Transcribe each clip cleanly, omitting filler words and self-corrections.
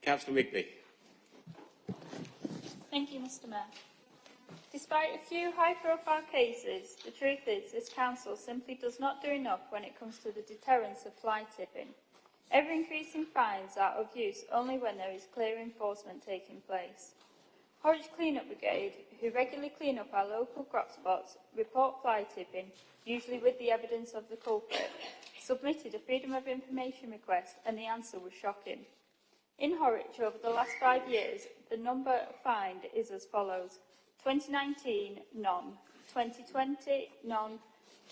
Councillor Rigby. Thank you, Mr Mayor. Despite a few high-profile cases, the truth is this council simply does not do enough when it comes to the deterrence of fly tipping. Ever-increasing fines are of use only when there is clear enforcement taking place. Horwich Clean-up Brigade, who regularly clean up our local crop spots, report fly tipping, usually with the evidence of the culprit, submitted a Freedom of Information request and the answer was shocking. In Horwich, over the last 5 years, the number fined is as follows: 2019, none; 2020, none;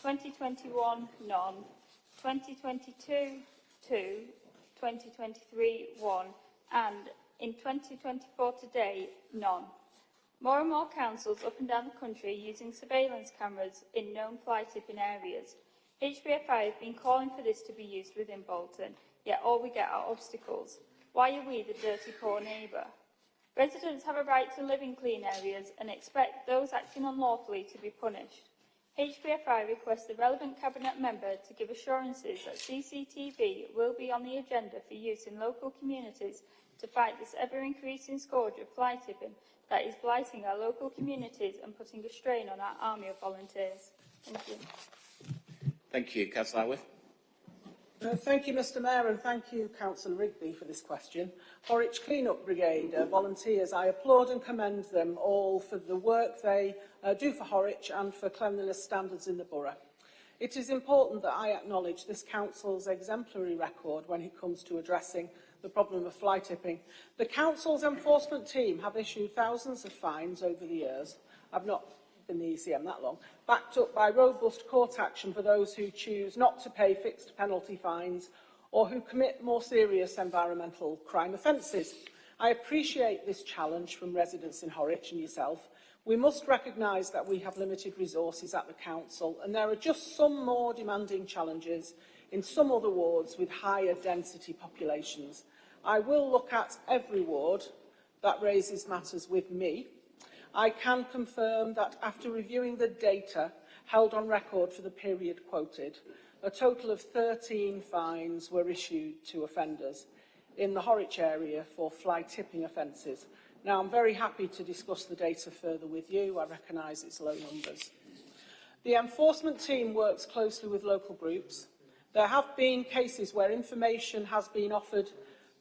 2021, none; 2022, 2; 2023, 1; and in 2024 today, none. More and more councils up and down the country are using surveillance cameras in known fly tipping areas. HBFI have been calling for this to be used within Bolton, yet all we get are obstacles. Why are we the dirty poor neighbour? Residents have a right to live in clean areas and expect those acting unlawfully to be punished. HBFI requests the relevant Cabinet member to give assurances that CCTV will be on the agenda for use in local communities to fight this ever-increasing scourge of fly tipping that is blighting our local communities and putting a strain on our army of volunteers. Thank you. Thank you. Councillor Awyth. Thank you, Mr Mayor, and thank you, Councillor Rigby, for this question. Horwich Clean-up Brigade volunteers, I applaud and commend them all for the work they do for Horwich and for cleanliness standards in the borough. It is important that I acknowledge this council's exemplary record when it comes to addressing the problem of fly tipping. The council's enforcement team have issued thousands of fines over the years. I've not been the ECM that long, backed up by robust court action for those who choose not to pay fixed penalty fines or who commit more serious environmental crime offences. I appreciate this challenge from residents in Horwich and yourself. We must recognise that we have limited resources at the council and there are just some more demanding challenges in some other wards with higher density populations. I will look at every ward that raises matters with me. I can confirm that after reviewing the data held on record for the period quoted, a total of 13 fines were issued to offenders in the Horwich area for fly tipping offences. Now, I'm very happy to discuss the data further with you. I recognise it's low numbers. The enforcement team works closely with local groups. There have been cases where information has been offered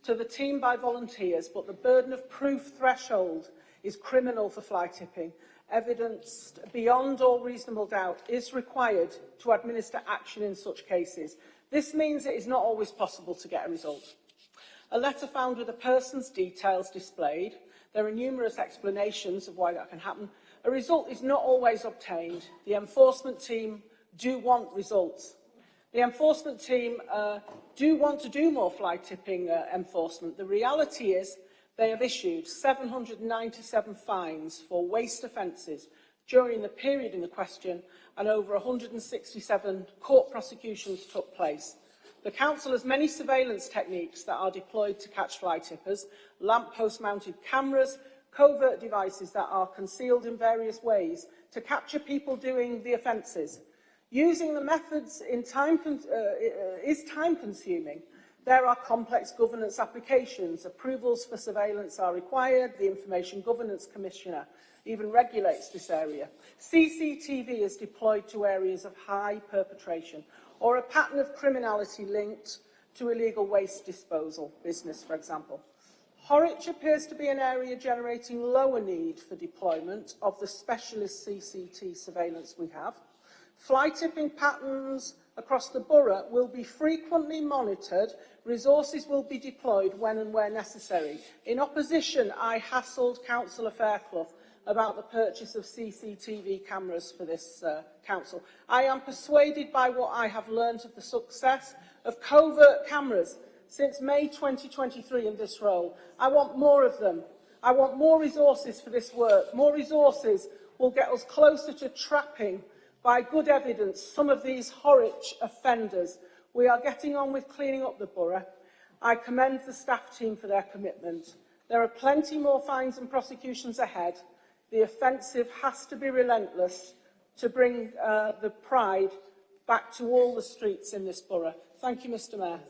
to the team by volunteers, but the burden of proof threshold is criminal for fly tipping. Evidence beyond all reasonable doubt is required to administer action in such cases. This means it is not always possible to get a result. A letter found with a person's details displayed. There are numerous explanations of why that can happen. A result is not always obtained. The enforcement team do want results. The enforcement team do want to do more fly tipping enforcement. The reality is they have issued 797 fines for waste offences during the period in the question, and over 167 court prosecutions took place. The council has many surveillance techniques that are deployed to catch fly tippers: lamppost mounted cameras, covert devices that are concealed in various ways to capture people doing the offences. Using the methods is time-consuming. There are complex governance applications. Approvals for surveillance are required. The Information Governance Commissioner even regulates this area. CCTV is deployed to areas of high perpetration or a pattern of criminality linked to illegal waste disposal business, for example. Horwich appears to be an area generating lower need for deployment of the specialist CCT surveillance we have. Fly tipping patterns across the borough will be frequently monitored. Resources will be deployed when and where necessary. In opposition, I hassled Councillor Fairclough about the purchase of CCTV cameras for this council. I am persuaded by what I have learnt of the success of covert cameras since May 2023 in this role. I want more of them. I want more resources for this work. More resources will get us closer to trapping, by good evidence, some of these Horwich offenders. We are getting on with cleaning up the borough. I commend the staff team for their commitment. There are plenty more fines and prosecutions ahead. The offensive has to be relentless to bring the pride back to all the streets in this borough. Thank you, Mr Mayor.